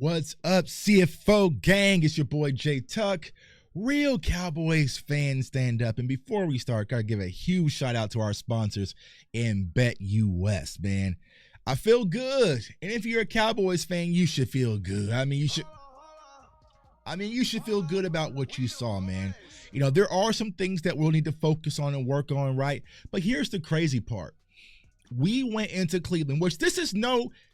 What's up, CFO gang? It's your boy Jay Tuck. Real Cowboys fans, stand up. And before we start, gotta give a huge shout out to our sponsors in BetUS, man. I feel good. And if you're a Cowboys fan, you should feel good. You should feel good about what you saw, man. You know, there are some things that we'll need to focus on and work on, right? But here's the crazy part. We went into Cleveland, which this is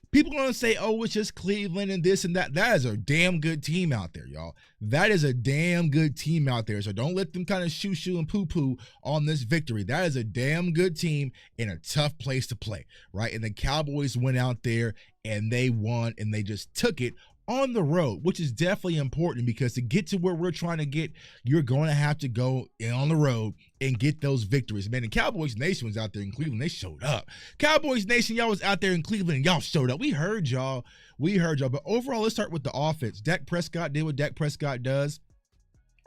people are going to say, oh, it's just Cleveland and this and that. That is a damn good team out there, y'all. That is a damn good team out there. So don't let them kind of shoo and poo-poo on this victory. That is a damn good team in a tough place to play, right? And the Cowboys went out there and they won and they just took it on the road, which is definitely important because to get to where we're trying to get, you're going to have to go on the road and get those victories. Man, the Cowboys Nation was out there in Cleveland. They showed up. Cowboys Nation, y'all was out there in Cleveland and y'all showed up. We heard y'all. But overall, let's start with the offense. Dak Prescott did what Dak Prescott does.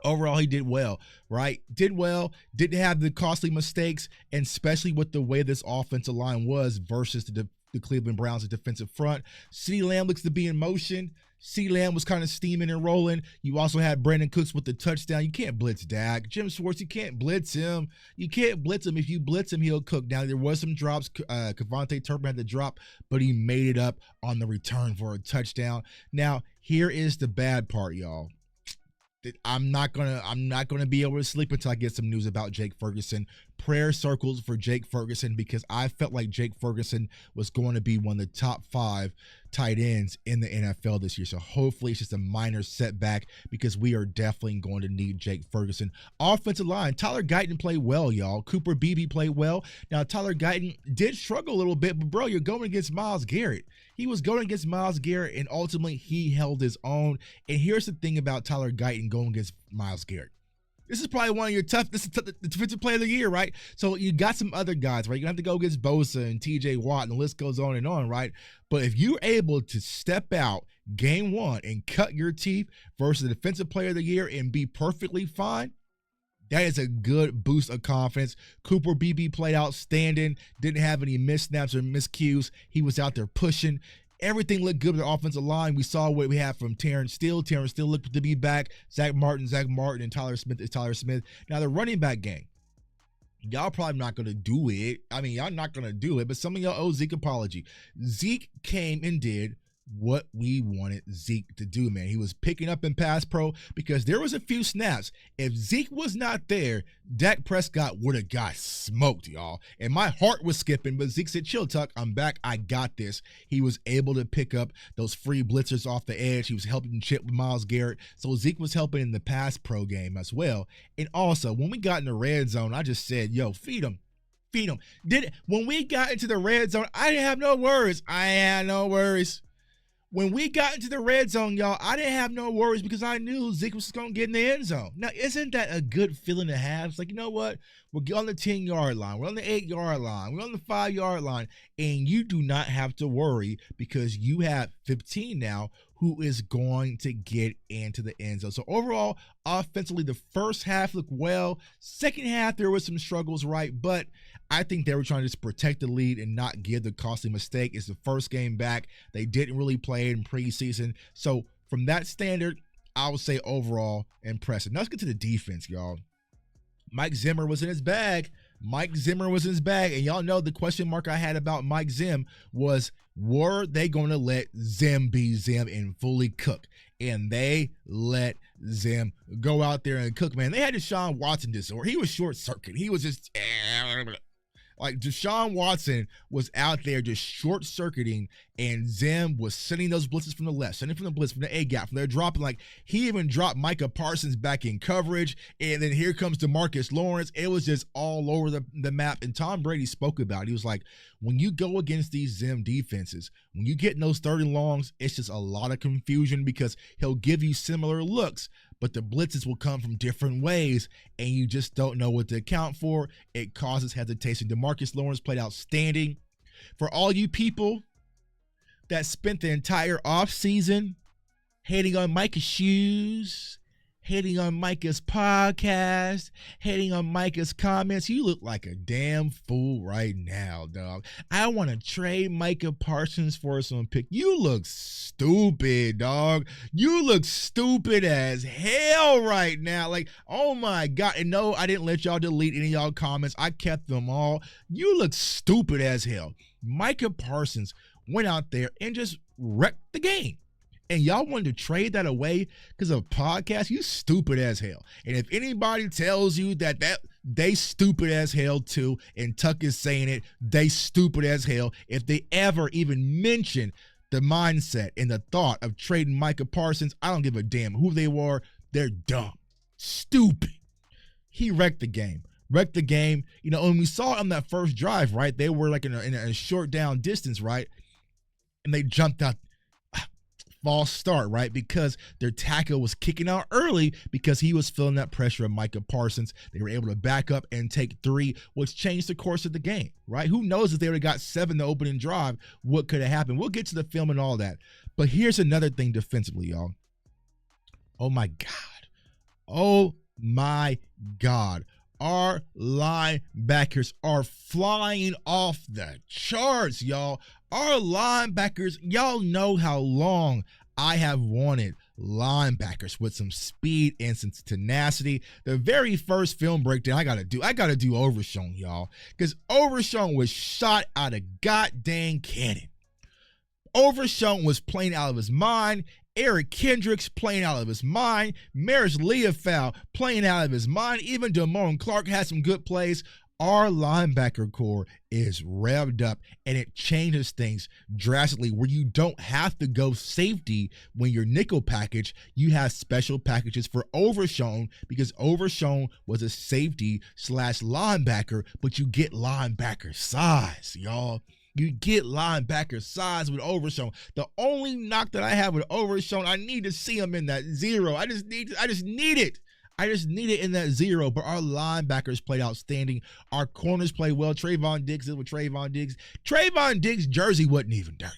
Overall, he did well, right? Did well, didn't have the costly mistakes, and especially with the way this offensive line was versus the Cleveland Browns' defensive front. CeeDee Lamb looks to be in motion. CeeDee Lamb was kind of steaming and rolling. You also had Brandon Cooks with the touchdown. You can't blitz Dak. Jim Schwartz, you can't blitz him. You can't blitz him. If you blitz him, he'll cook. Now, there was some drops. Kevontae Turpin had to drop, but he made it up on the return for a touchdown. Now, here is the bad part, y'all. I'm not gonna be able to sleep until I get some news about Jake Ferguson. Prayer circles for Jake Ferguson because I felt like Jake Ferguson was going to be one of the top 5 tight ends in the NFL this year. So hopefully it's just a minor setback because we are definitely going to need Jake Ferguson. Offensive line, Tyler Guyton played well, y'all. Cooper Beebe played well. Now, Tyler Guyton did struggle a little bit, but bro, you're going against Myles Garrett. He was going against Myles Garrett, and ultimately he held his own. And here's the thing about Tyler Guyton going against Myles Garrett. This is probably one of your the defensive player of the year, right? So you got some other guys, right? You have to go against Bosa and TJ Watt, and the list goes on, right? But if you're able to step out game 1 and cut your teeth versus the defensive player of the year and be perfectly fine, that is a good boost of confidence. Cooper Beebe played outstanding, didn't have any missed snaps or miscues. He was out there pushing. Everything looked good with the offensive line. We saw what we had from Terrence Steele. Terrence Steele looked to be back. Zach Martin, and Tyler Smith is Tyler Smith. Now, the running back game, y'all probably not going to do it. Y'all not going to do it, but some of y'all owe Zeke apology. Zeke came and did what we wanted Zeke to do, man. He was picking up in pass pro because there was a few snaps. If Zeke was not there, Dak Prescott would have got smoked, y'all. And my heart was skipping, but Zeke said, chill, Tuck, I'm back. I got this. He was able to pick up those free blitzers off the edge. He was helping chip with Myles Garrett. So Zeke was helping in the pass pro game as well. And also, when we got in the red zone, I just said, yo, feed him. Feed him. When we got into the red zone, I didn't have no worries. When we got into the red zone, y'all, I didn't have no worries because I knew Zeke was going to get in the end zone. Now, isn't that a good feeling to have? It's like, you know what? We're on the 10-yard line. We're on the 8-yard line. We're on the 5-yard line. And you do not have to worry because you have 15 now who is going to get into the end zone. So overall, offensively, the first half looked well. Second half, there was some struggles, right? But I think they were trying to just protect the lead and not give the costly mistake. It's the first game back. They didn't really play it in preseason. So from that standard, I would say overall impressive. Now let's get to the defense, y'all. Mike Zimmer was in his bag. And y'all know the question mark I had about Mike Zim was, were they going to let Zim be Zim and fully cook? And they let Zim go out there and cook, man. They had Deshaun Watson disorder. He was short-circuiting. He was just like Deshaun Watson was out there just short-circuiting, and Zim was sending those blitzes from the left, sending from the blitz, from the A-gap, from there dropping. Like, he even dropped Micah Parsons back in coverage, and then here comes DeMarcus Lawrence. It was just all over the map, and Tom Brady spoke about it. He was like, when you go against these Zim defenses, when you get in those 3rd and longs, it's just a lot of confusion because he'll give you similar looks, but the blitzes will come from different ways, and you just don't know what to account for. It causes hesitation. DeMarcus Lawrence played outstanding. For all you people that spent the entire offseason hating on Micah's shoes, hating on Micah's podcast, hating on Micah's comments. You look like a damn fool right now, dog. I want to trade Micah Parsons for some pick. You look stupid, dog. You look stupid as hell right now. Like, oh my God. And no, I didn't let y'all delete any of y'all comments. I kept them all. You look stupid as hell. Micah Parsons went out there and just wrecked the game. And y'all wanted to trade that away because of a podcast? You stupid as hell. And if anybody tells you that they stupid as hell too, and Tuck is saying it, they stupid as hell, if they ever even mention the mindset and the thought of trading Micah Parsons, I don't give a damn who they were. They're dumb. Stupid. He wrecked the game. Wrecked the game. You know, when we saw on that first drive, right, they were like in a short down distance, right? And they jumped out. False start, right? Because their tackle was kicking out early because he was feeling that pressure of Micah Parsons. They were able to back up and take 3, which changed the course of the game, right? Who knows if they would have got 7 the opening drive, what could have happened? We'll get to the film and all that. But here's another thing defensively, y'all. Oh my God. Oh my God. Our linebackers are flying off the charts, y'all. Our linebackers, y'all know how long I have wanted linebackers with some speed and some tenacity. The very first film breakdown I gotta do Overshown, y'all. Because Overshown was shot out of goddamn cannon. Overshown was playing out of his mind. Eric Kendricks playing out of his mind. Maris Leofau playing out of his mind. Even Damone Clark had some good plays. Our linebacker core is revved up, and it changes things drastically where you don't have to go safety when you're nickel package. You have special packages for Overshown because Overshown was a safety / linebacker, but you get linebacker size, y'all. You get linebacker size with Overshown. The only knock that I have with Overshown, I need to see him in that 0. I just need it. I just need it in that 0. But our linebackers played outstanding. Our corners played well. Trayvon Diggs did with Trayvon Diggs. Trayvon Diggs' jersey wasn't even dirty.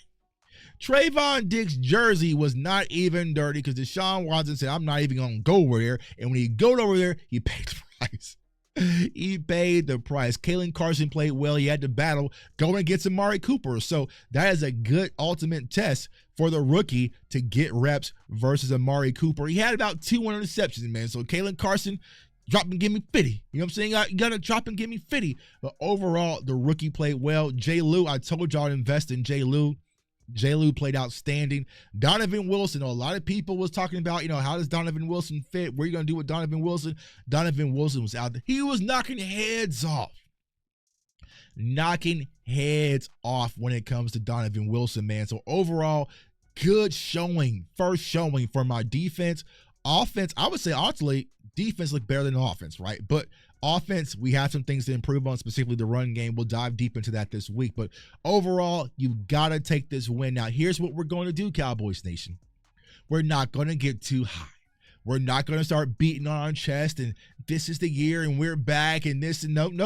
Trayvon Diggs' jersey was not even dirty because Deshaun Watson said, I'm not even going to go over there. And when he go over there, he paid the price. He paid the price. Kalen Carson played well. He had to battle going against Amari Cooper. So that is a good ultimate test for the rookie to get reps versus Amari Cooper. He had about 2 interceptions, man. So Kalen Carson, drop and give me 50. You know what I'm saying? You got to drop and give me 50. But overall, the rookie played well. Jay Lou, I told y'all to invest in Jay Lou. Jay Lou played outstanding. Donovan Wilson, a lot of people was talking about, how does Donovan Wilson fit? What are you going to do with Donovan Wilson? Donovan Wilson was out there. He was knocking heads off. Knocking heads off when it comes to Donovan Wilson, man. So overall, good showing. First showing for my defense. Offense, I would say, honestly, defense looked better than offense, right? But offense, we have some things to improve on, specifically the run game. We'll dive deep into that this week. But overall, you've got to take this win. Now, here's what we're going to do, Cowboys Nation. We're not going to get too high. We're not going to start beating on our chest and this is the year and we're back and this and nope.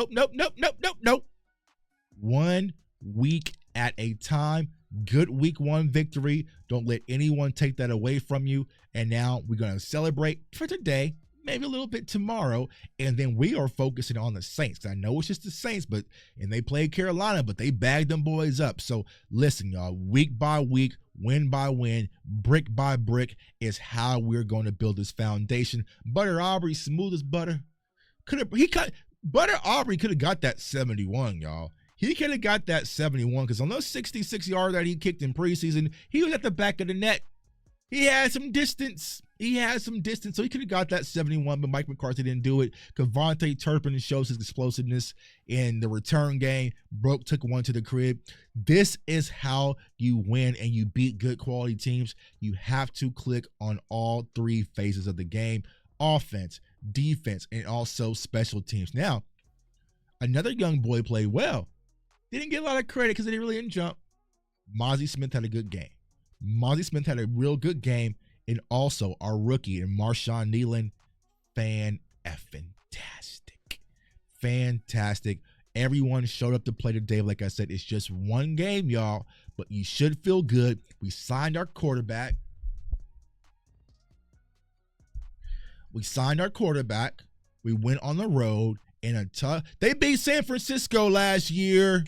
1 week at a time. Good week 1 victory. Don't let anyone take that away from you. And now we're going to celebrate for today, maybe a little bit tomorrow, and then we are focusing on the Saints. I know it's just the Saints, and they played Carolina, but they bagged them boys up. So listen, y'all, week by week, win by win, brick by brick is how we're going to build this foundation. Butter Aubrey, smooth as butter. Butter Aubrey could have got that 71, y'all. He could have got that 71 because on those 66 yards that he kicked in preseason, he was at the back of the net. He had some distance. So he could have got that 71, but Mike McCarthy didn't do it. Kevontae Turpin shows his explosiveness in the return game. Broke took one to the crib. This is how you win and you beat good quality teams. You have to click on all 3 phases of the game: offense, defense, and also special teams. Now, another young boy played well. Didn't get a lot of credit because he really didn't jump. Mozzie Smith had a good game. Mozzie Smith had a real good game. And also our rookie and Marshawn Nealon, fantastic. Everyone showed up to play today. Like I said, it's just 1 game, y'all, but you should feel good. We signed our quarterback. We signed our quarterback. We went on the road in a tough. They beat San Francisco last year.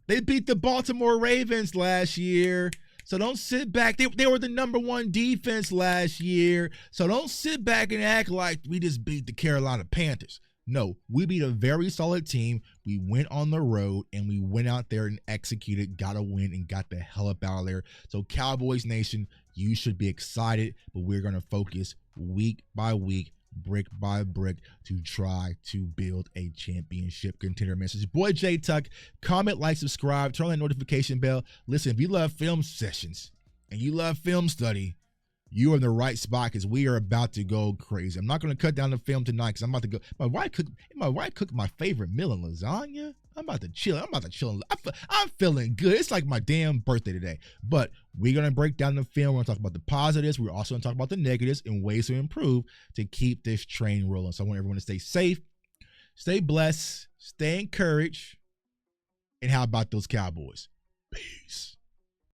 They beat the Baltimore Ravens last year. So don't sit back. They were the number one defense last year. So don't sit back and act like we just beat the Carolina Panthers. No, we beat a very solid team. We went on the road and we went out there and executed, got a win, and got the hell up out of there. So Cowboys Nation, you should be excited, but we're going to focus week by week, brick by brick, to try to build a championship contender. Man, so it's your boy J Tuck. Comment, like, subscribe, turn on that notification bell. Listen, if you love film sessions and you love film study, you are in the right spot because we are about to go crazy. I'm not going to cut down the film tonight because I'm about to go. My wife cooked my favorite meal in lasagna. I'm about to chill. I'm feeling good. It's like my damn birthday today. But we're going to break down the film. We're going to talk about the positives. We're also going to talk about the negatives and ways to improve to keep this train rolling. So I want everyone to stay safe, stay blessed, stay encouraged. And how about those Cowboys? Peace.